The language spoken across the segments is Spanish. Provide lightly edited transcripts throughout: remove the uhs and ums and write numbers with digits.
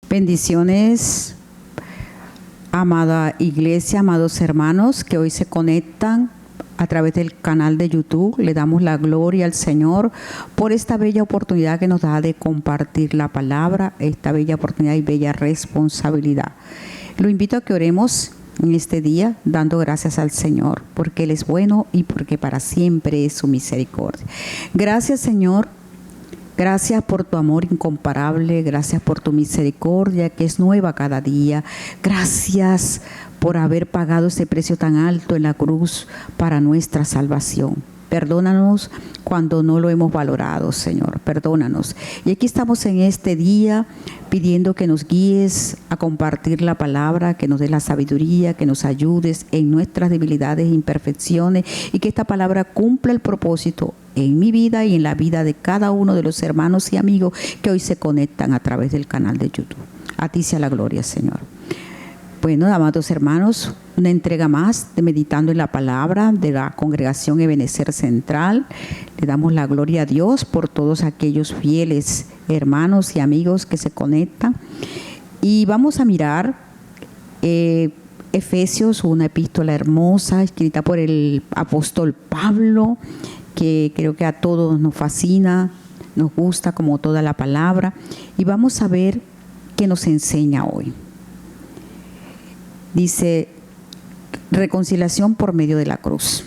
Bendiciones, amada iglesia, amados hermanos que hoy se conectan a través del canal de YouTube. Le damos la gloria al Señor por esta bella oportunidad que nos da de compartir la palabra, esta bella oportunidad y bella responsabilidad. Lo invito a que oremos en este día dando gracias al Señor porque Él es bueno y porque para siempre es su misericordia. Gracias, Señor. Gracias por tu amor incomparable, gracias por tu misericordia que es nueva cada día. Gracias por haber pagado ese precio tan alto en la cruz para nuestra salvación. Perdónanos cuando no lo hemos valorado, Señor, perdónanos. Y aquí estamos en este día pidiendo que nos guíes a compartir la palabra, que nos des la sabiduría, que nos ayudes en nuestras debilidades e imperfecciones y que esta palabra cumpla el propósito en mi vida y en la vida de cada uno de los hermanos y amigos que hoy se conectan a través del canal de YouTube. A ti sea la gloria, Señor. Bueno, amados hermanos, una entrega más de Meditando en la Palabra de la Congregación Ebenezer Central. Le damos la gloria a Dios por todos aquellos fieles hermanos y amigos que se conectan. Y vamos a mirar Efesios, una epístola hermosa escrita por el apóstol Pablo, que creo que a todos nos fascina, nos gusta como toda la palabra. Y vamos a ver qué nos enseña hoy. Dice, reconciliación por medio de la cruz.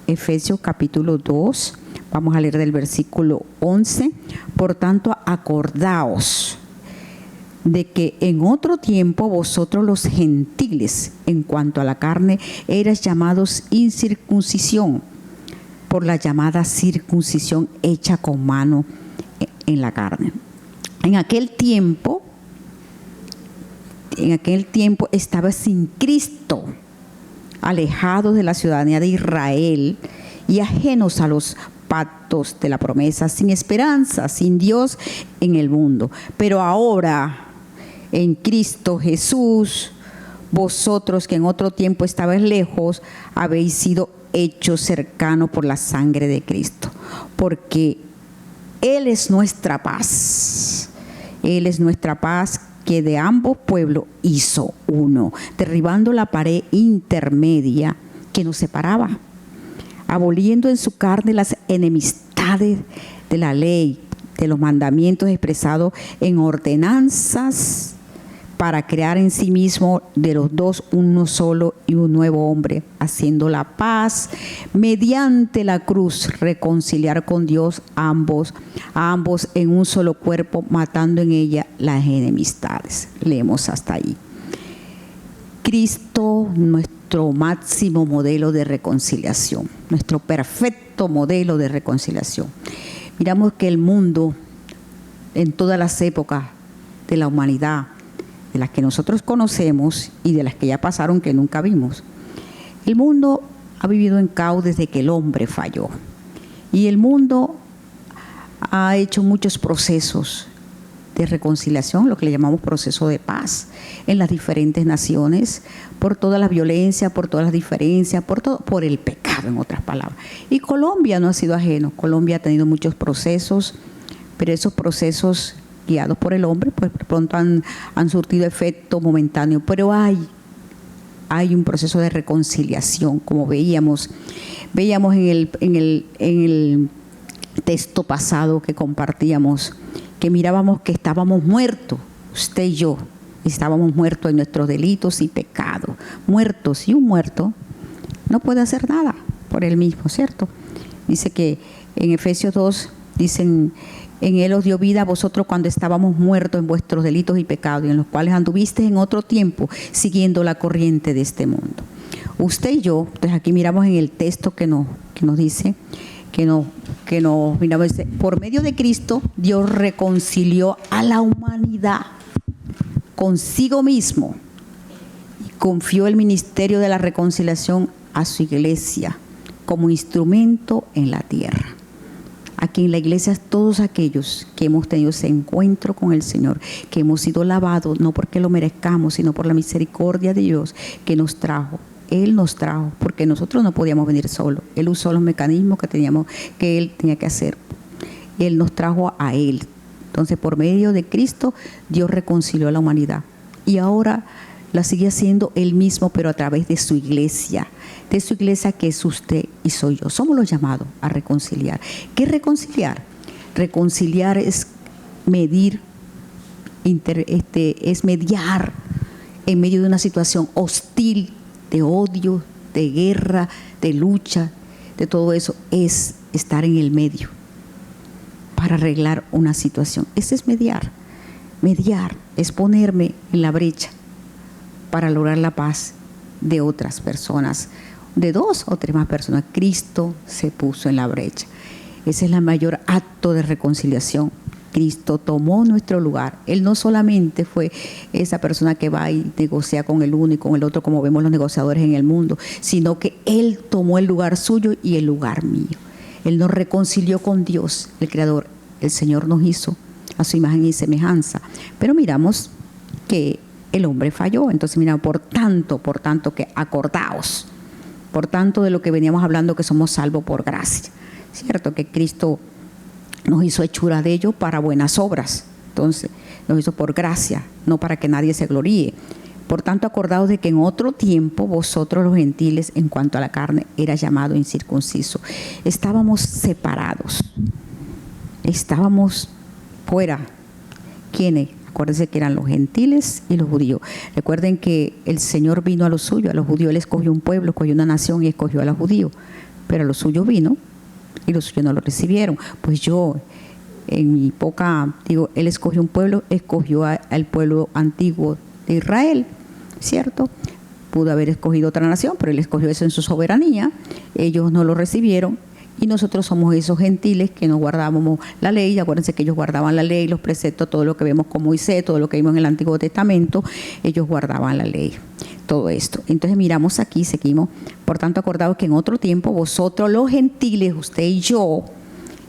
Efesios capítulo 2, vamos a leer del versículo 11. Por tanto, acordaos de que en otro tiempo vosotros los gentiles, en cuanto a la carne, erais llamados incircuncisión, por la llamada circuncisión hecha con mano en la carne. En aquel tiempo estaba sin Cristo, alejados de la ciudadanía de Israel y ajenos a los pactos de la promesa, sin esperanza, sin Dios en el mundo. Pero ahora, en Cristo Jesús, vosotros que en otro tiempo estabais lejos, habéis sido hechos cercanos por la sangre de Cristo, porque Él es nuestra paz. Él es nuestra paz, que de ambos pueblos hizo uno, derribando la pared intermedia que nos separaba, aboliendo en su carne las enemistades de la ley, de los mandamientos expresados en ordenanzas, para crear en sí mismo de los dos uno solo y un nuevo hombre, haciendo la paz mediante la cruz, reconciliar con Dios a ambos en un solo cuerpo, matando en ella las enemistades. Leemos hasta ahí. Cristo, nuestro máximo modelo de reconciliación, nuestro perfecto modelo de reconciliación. Miramos que el mundo, en todas las épocas de la humanidad, de las que nosotros conocemos y de las que ya pasaron que nunca vimos. El mundo ha vivido en caos desde que el hombre falló. Y el mundo ha hecho muchos procesos de reconciliación, lo que le llamamos proceso de paz, en las diferentes naciones, por toda la violencia, por todas las diferencias, por el pecado, en otras palabras. Y Colombia no ha sido ajeno. Colombia ha tenido muchos procesos, pero esos procesos guiados por el hombre, pues pronto han surtido efecto momentáneo, pero hay un proceso de reconciliación, como veíamos en el texto pasado que compartíamos, que mirábamos que estábamos muertos, usted y yo, estábamos muertos en nuestros delitos y pecados, muertos, y un muerto no puede hacer nada por él mismo, ¿cierto? Dice que en Efesios 2, dicen, en Él os dio vida a vosotros cuando estábamos muertos en vuestros delitos y pecados, y en los cuales anduvisteis en otro tiempo, siguiendo la corriente de este mundo. Usted y yo, entonces aquí miramos en el texto que nos dice, miramos, por medio de Cristo, Dios reconcilió a la humanidad consigo mismo y confió el ministerio de la reconciliación a su iglesia como instrumento en la tierra. Aquí en la iglesia, todos aquellos que hemos tenido ese encuentro con el Señor, que hemos sido lavados, no porque lo merezcamos, sino por la misericordia de Dios que nos trajo. Él nos trajo, porque nosotros no podíamos venir solos. Él usó los mecanismos que Él tenía que hacer. Él nos trajo a Él. Entonces, por medio de Cristo, Dios reconcilió a la humanidad. Y ahora la sigue haciendo Él mismo, pero a través de su iglesia que es usted y soy yo. Somos los llamados a reconciliar. ¿Qué es reconciliar? Reconciliar es medir, es mediar en medio de una situación hostil, de odio, de guerra, de lucha, de todo eso, es estar en el medio para arreglar una situación. Ese es mediar. Mediar es ponerme en la brecha para lograr la paz de otras personas, de 2 o 3 más personas. Cristo se puso en la brecha. Ese es el mayor acto de reconciliación. Cristo tomó nuestro lugar. Él no solamente fue esa persona que va y negocia con el uno y con el otro, como vemos los negociadores en el mundo, sino que Él tomó el lugar suyo y el lugar mío. Él nos reconcilió con Dios, el Creador. El Señor nos hizo a su imagen y semejanza. Pero miramos que el hombre falló. Entonces, mira, por tanto que acordaos, por tanto de lo que veníamos hablando, que somos salvos por gracia. Cierto que Cristo nos hizo hechura de ello para buenas obras. Entonces, nos hizo por gracia, no para que nadie se gloríe. Por tanto, acordaos de que en otro tiempo vosotros los gentiles, en cuanto a la carne, era llamado incircunciso. Estábamos separados. Estábamos fuera. ¿Quiénes? Acuérdense que eran los gentiles y los judíos. Recuerden que el Señor vino a los suyos. A los judíos Él escogió un pueblo, escogió una nación y escogió a los judíos. Pero a los suyos vino y los suyos no lo recibieron. Pues yo, en mi Él escogió un pueblo, escogió al pueblo antiguo de Israel, ¿cierto? Pudo haber escogido otra nación, pero Él escogió eso en su soberanía. Ellos no lo recibieron. Y nosotros somos esos gentiles que no guardábamos la ley. Acuérdense que ellos guardaban la ley, los preceptos, todo lo que vemos con Moisés, todo lo que vimos en el Antiguo Testamento, ellos guardaban la ley, todo esto. Entonces miramos aquí, seguimos. Por tanto, acordaos que en otro tiempo vosotros los gentiles, usted y yo,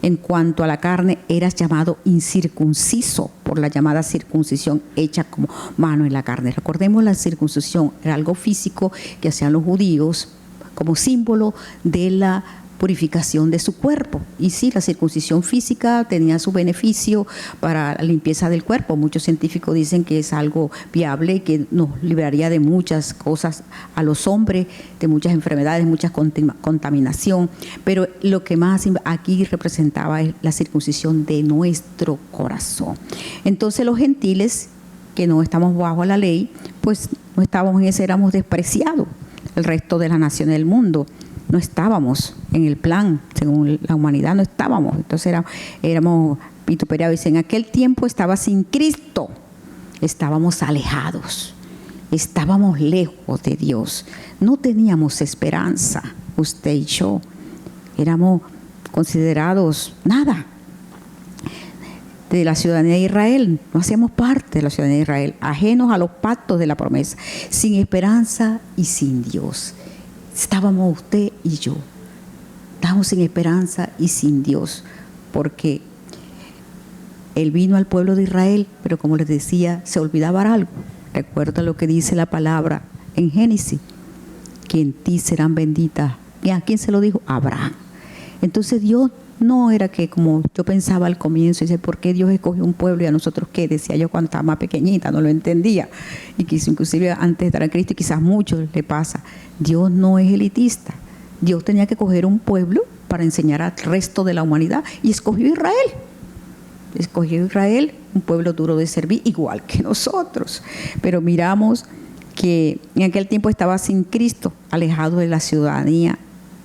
en cuanto a la carne, eras llamado incircunciso por la llamada circuncisión hecha como mano en la carne. Recordemos, la circuncisión era algo físico que hacían los judíos como símbolo de la purificación de su cuerpo. Y sí, la circuncisión física tenía su beneficio para la limpieza del cuerpo. Muchos científicos dicen que es algo viable, que nos libraría de muchas cosas a los hombres, de muchas enfermedades, mucha contaminación. Pero lo que más aquí representaba es la circuncisión de nuestro corazón. Entonces los gentiles, que no estamos bajo la ley, pues no estábamos en ese, éramos despreciados. El resto de las naciones del mundo no estábamos en el plan, según la humanidad no estábamos. Entonces éramos vituperados. Dice, en aquel tiempo estaba sin Cristo, estábamos alejados, estábamos lejos de Dios, no teníamos esperanza. Usted y yo éramos considerados nada de la ciudadanía de Israel, no hacíamos parte de la ciudadanía de Israel, ajenos a los pactos de la promesa, sin esperanza y sin Dios. Estábamos usted y yo, estábamos sin esperanza y sin Dios, porque Él vino al pueblo de Israel, pero como les decía, se olvidaba algo. Recuerda lo que dice la palabra en Génesis, que en ti serán benditas. ¿Y a quién se lo dijo? A Abraham. Entonces Dios no era que, como yo pensaba al comienzo, dice, ¿por qué Dios escogió un pueblo y a nosotros qué? Decía yo cuando estaba más pequeñita, no lo entendía. Y que inclusive antes de estar en Cristo, y quizás a muchos le pasa, Dios no es elitista. Dios tenía que coger un pueblo para enseñar al resto de la humanidad y escogió Israel. Escogió Israel, un pueblo duro de servir, igual que nosotros. Pero miramos que en aquel tiempo estaba sin Cristo, alejado de la ciudadanía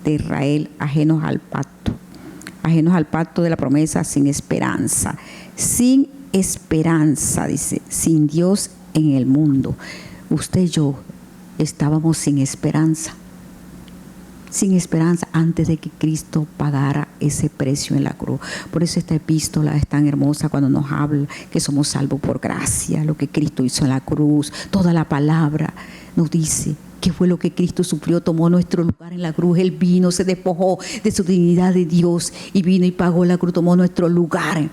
de Israel, ajenos al pacto de la promesa, sin esperanza, dice, sin Dios en el mundo. Usted y yo estábamos sin esperanza antes de que Cristo pagara ese precio en la cruz. Por eso esta epístola es tan hermosa cuando nos habla que somos salvos por gracia, lo que Cristo hizo en la cruz. Toda la palabra nos dice qué fue lo que Cristo sufrió, tomó nuestro lugar en la cruz. Él vino, se despojó de su dignidad de Dios y vino y pagó la cruz, tomó nuestro lugar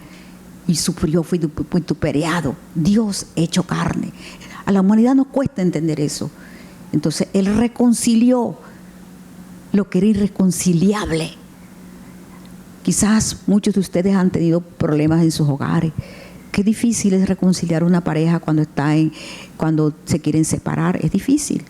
y sufrió, fue vituperiado. Dios hecho carne. A la humanidad nos cuesta entender eso. Entonces Él reconcilió lo que era irreconciliable. Quizás muchos de ustedes han tenido problemas en sus hogares, Qué difícil es reconciliar una pareja cuando se quieren separar. Es difícil.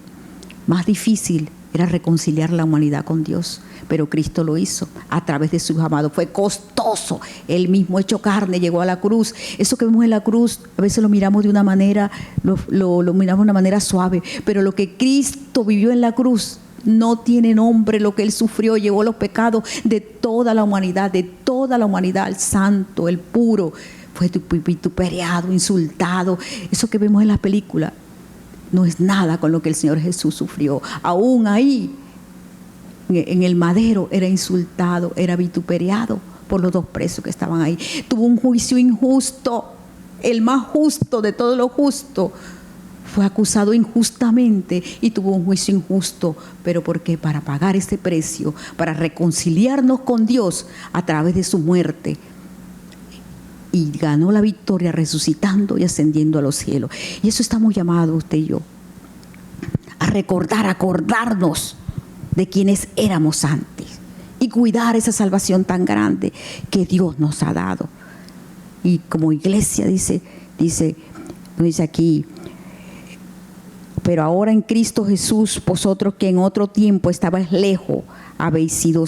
Más difícil era reconciliar la humanidad con Dios. Pero Cristo lo hizo a través de sus amados. Fue costoso. Él mismo hecho carne llegó a la cruz. Eso que vemos en la cruz, a veces lo miramos de una manera, lo miramos de una manera suave. Pero lo que Cristo vivió en la cruz no tiene nombre. Lo que Él sufrió, llevó los pecados de toda la humanidad, el santo, el puro. Fue vituperiado, insultado. Eso que vemos en las películas no es nada con lo que el Señor Jesús sufrió. Aún ahí, en el madero, era insultado, era vituperiado por los dos presos que estaban ahí. Tuvo un juicio injusto, el más justo de todo lo justo. Fue acusado injustamente y tuvo un juicio injusto. ¿Pero por qué? Para pagar ese precio, para reconciliarnos con Dios a través de su muerte. Y ganó la victoria resucitando y ascendiendo a los cielos. Y eso estamos llamados usted y yo, a recordar, a acordarnos de quienes éramos antes y cuidar esa salvación tan grande que Dios nos ha dado. Y como iglesia dice aquí: pero ahora en Cristo Jesús, vosotros que en otro tiempo estabais lejos, habéis sido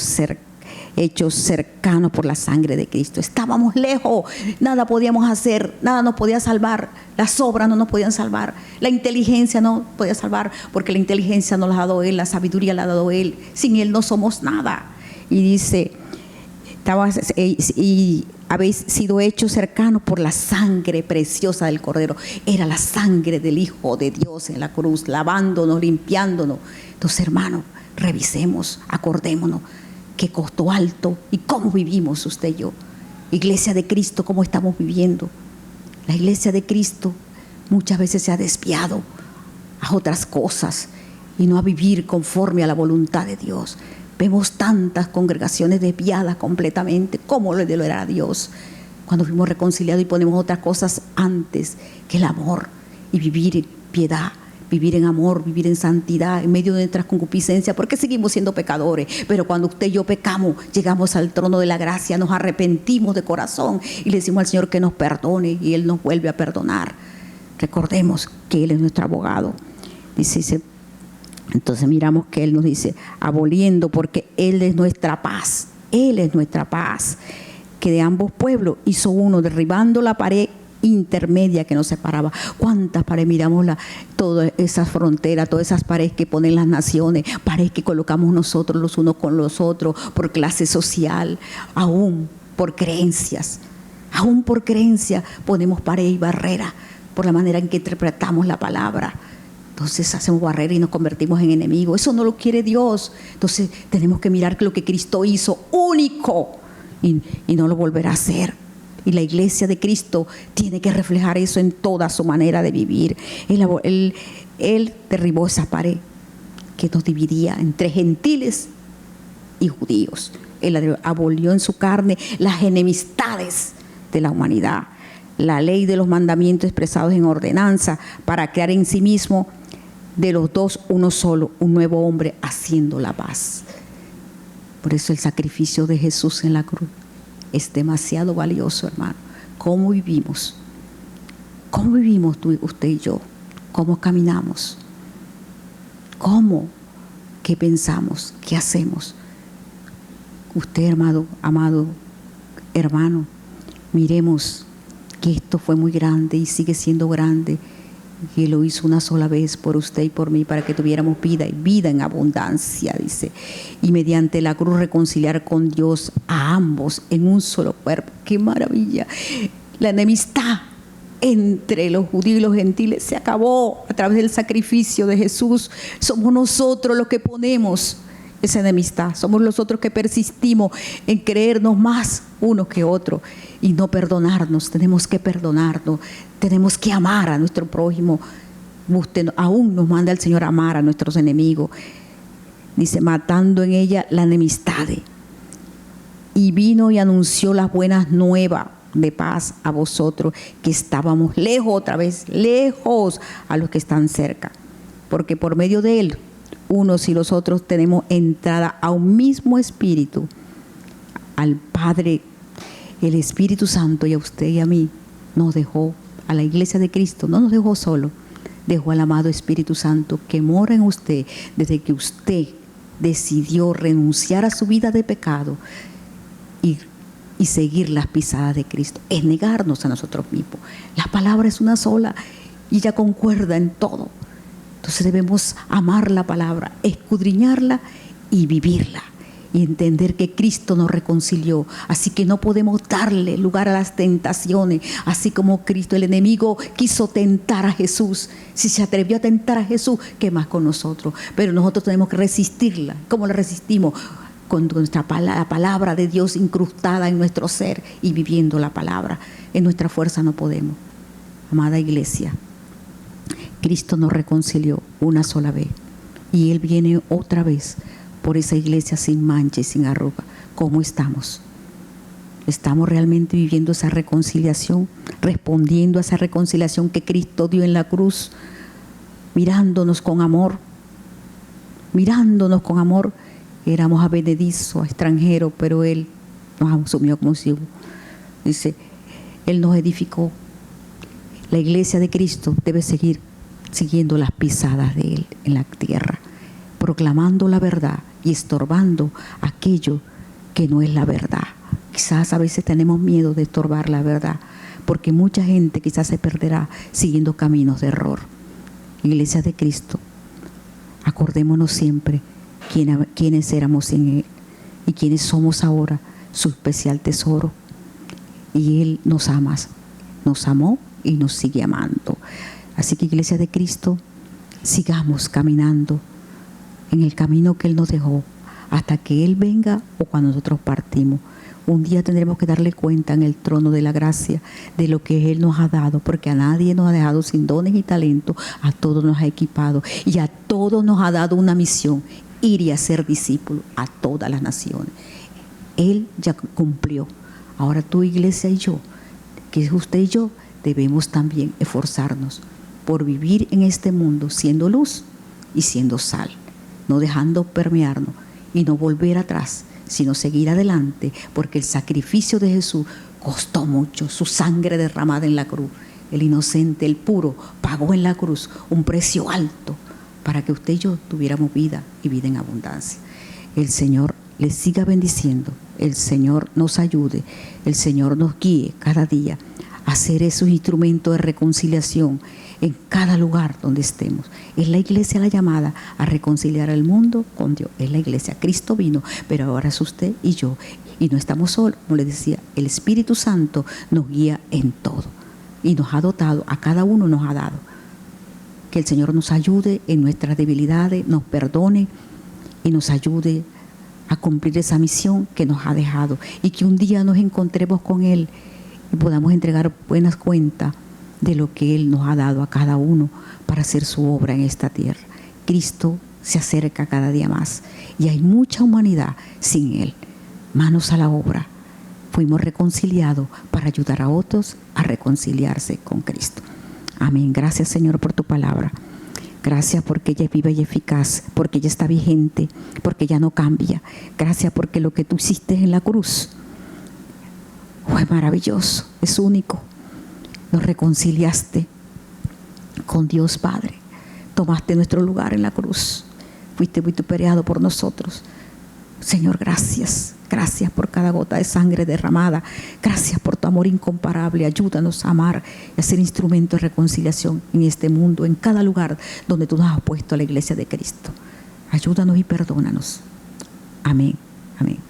hechos cercanos por la sangre de Cristo. Estábamos lejos, nada podíamos hacer, nada nos podía salvar, las obras no nos podían salvar, la inteligencia no podía salvar, porque la inteligencia nos la ha dado Él, la sabiduría la ha dado Él. Sin Él no somos nada. Y dice: y habéis sido hechos cercanos por la sangre preciosa del Cordero. Era la sangre del Hijo de Dios en la cruz, lavándonos, limpiándonos. Entonces, hermanos, revisemos, acordémonos qué costo alto y cómo vivimos usted y yo. Iglesia de Cristo, cómo estamos viviendo. La iglesia de Cristo muchas veces se ha desviado a otras cosas y no a vivir conforme a la voluntad de Dios. Vemos tantas congregaciones desviadas completamente. ¿Cómo lo era Dios? Cuando fuimos reconciliados y ponemos otras cosas antes que el amor y vivir en piedad, vivir en amor, vivir en santidad en medio de nuestras concupiscencias, porque seguimos siendo pecadores. Pero cuando usted y yo pecamos, llegamos al trono de la gracia, nos arrepentimos de corazón y le decimos al Señor que nos perdone, y Él nos vuelve a perdonar. Recordemos que Él es nuestro abogado. Dice, entonces miramos que Él nos dice: aboliendo, porque Él es nuestra paz. Él es nuestra paz, que de ambos pueblos hizo uno, derribando la pared intermedia que nos separaba. ¿Cuántas paredes? Miramos todas esas fronteras, todas esas paredes que ponen las naciones, paredes que colocamos nosotros los unos con los otros, por clase social, aún por creencias. Aún por creencia ponemos pared y barrera por la manera en que interpretamos la palabra. Entonces hacemos barrera y nos convertimos en enemigos. Eso no lo quiere Dios. Entonces tenemos que mirar que lo que Cristo hizo único y no lo volverá a hacer. Y la iglesia de Cristo tiene que reflejar eso en toda su manera de vivir. Él derribó esa pared que nos dividía entre gentiles y judíos. Él abolió en su carne las enemistades de la humanidad, la ley de los mandamientos expresados en ordenanza, para crear en sí mismo de los dos uno solo, un nuevo hombre, haciendo la paz. Por eso el sacrificio de Jesús en la cruz es demasiado valioso, hermano. ¿Cómo vivimos? ¿Cómo vivimos usted y yo? ¿Cómo caminamos? ¿Cómo? ¿Qué pensamos? ¿Qué hacemos? Usted, amado hermano, miremos que esto fue muy grande y sigue siendo grande, que lo hizo una sola vez por usted y por mí, para que tuviéramos vida y vida en abundancia, dice. Y mediante la cruz reconciliar con Dios a ambos en un solo cuerpo. ¡Qué maravilla! La enemistad entre los judíos y los gentiles se acabó a través del sacrificio de Jesús. Somos nosotros los que ponemos esa enemistad. Somos nosotros que persistimos en creernos más unos que otros y no perdonarnos. Tenemos que perdonarnos. Tenemos que amar a nuestro prójimo. Aún nos manda el Señor a amar a nuestros enemigos. Dice, matando en ella la enemistad. Y vino y anunció las buenas nuevas de paz a vosotros que estábamos lejos, otra vez lejos, a los que están cerca. Porque por medio de Él, unos y los otros tenemos entrada a un mismo Espíritu, al Padre, el Espíritu Santo, y a usted y a mí nos dejó, a la iglesia de Cristo, no nos dejó solo, dejó al amado Espíritu Santo que mora en usted desde que usted decidió renunciar a su vida de pecado y seguir las pisadas de Cristo. Es negarnos a nosotros mismos. La palabra es una sola y ella concuerda en todo. Entonces debemos amar la palabra, escudriñarla y vivirla. Y entender que Cristo nos reconcilió. Así que no podemos darle lugar a las tentaciones. Así como Cristo, el enemigo, quiso tentar a Jesús. Si se atrevió a tentar a Jesús, ¿qué más con nosotros? Pero nosotros tenemos que resistirla. ¿Cómo la resistimos? Con nuestra la palabra de Dios incrustada en nuestro ser y viviendo la palabra. En nuestra fuerza no podemos. Amada iglesia, Cristo nos reconcilió una sola vez. Y Él viene otra vez por esa iglesia sin mancha y sin arruga. ¿Cómo estamos? ¿Estamos realmente viviendo esa reconciliación? Respondiendo a esa reconciliación que Cristo dio en la cruz, mirándonos con amor. Mirándonos con amor. Éramos advenedizos, extranjeros, pero Él nos asumió como si dice, Él nos edificó. La iglesia de Cristo debe seguir siguiendo las pisadas de Él en la tierra, proclamando la verdad y estorbando aquello que no es la verdad. Quizás a veces tenemos miedo de estorbar la verdad, porque mucha gente quizás se perderá siguiendo caminos de error. Iglesia de Cristo, acordémonos siempre quiénes éramos en Él y quiénes somos ahora, su especial tesoro. Y Él nos ama, nos amó y nos sigue amando. Así que iglesia de Cristo, sigamos caminando en el camino que Él nos dejó hasta que Él venga o cuando nosotros partimos. Un día tendremos que darle cuenta en el trono de la gracia de lo que Él nos ha dado, porque a nadie nos ha dejado sin dones y talentos, a todos nos ha equipado y a todos nos ha dado una misión, ir y hacer discípulos a todas las naciones. Él ya cumplió. Ahora tú, iglesia, y yo, que es usted y yo, debemos también esforzarnos por vivir en este mundo siendo luz y siendo sal, no dejando permearnos y no volver atrás, sino seguir adelante, porque el sacrificio de Jesús costó mucho, su sangre derramada en la cruz. El inocente, el puro, pagó en la cruz un precio alto para que usted y yo tuviéramos vida y vida en abundancia. El Señor les siga bendiciendo, el Señor nos ayude, el Señor nos guíe cada día a ser esos instrumentos de reconciliación en cada lugar donde estemos. Es la iglesia la llamada a reconciliar al mundo con Dios. Es la iglesia. Cristo vino, pero ahora es usted y yo. Y no estamos solos, como les decía, el Espíritu Santo nos guía en todo. Y nos ha dotado, a cada uno nos ha dado. Que el Señor nos ayude en nuestras debilidades, nos perdone y nos ayude a cumplir esa misión que nos ha dejado. Y que un día nos encontremos con Él y podamos entregar buenas cuentas de lo que Él nos ha dado a cada uno para hacer su obra en esta tierra. Cristo se acerca cada día más y hay mucha humanidad sin Él. Manos a la obra. Fuimos reconciliados para ayudar a otros a reconciliarse con Cristo. Amén. Gracias, Señor, por tu palabra. Gracias porque ella es viva y eficaz, porque ella está vigente, porque ella no cambia. Gracias porque lo que tú hiciste en la cruz fue maravilloso, es único. Nos reconciliaste con Dios Padre. Tomaste nuestro lugar en la cruz. Fuiste vituperiado por nosotros. Señor, gracias. Gracias por cada gota de sangre derramada. Gracias por tu amor incomparable. Ayúdanos a amar y a ser instrumento de reconciliación en este mundo, en cada lugar donde tú nos has puesto a la iglesia de Cristo. Ayúdanos y perdónanos. Amén. Amén.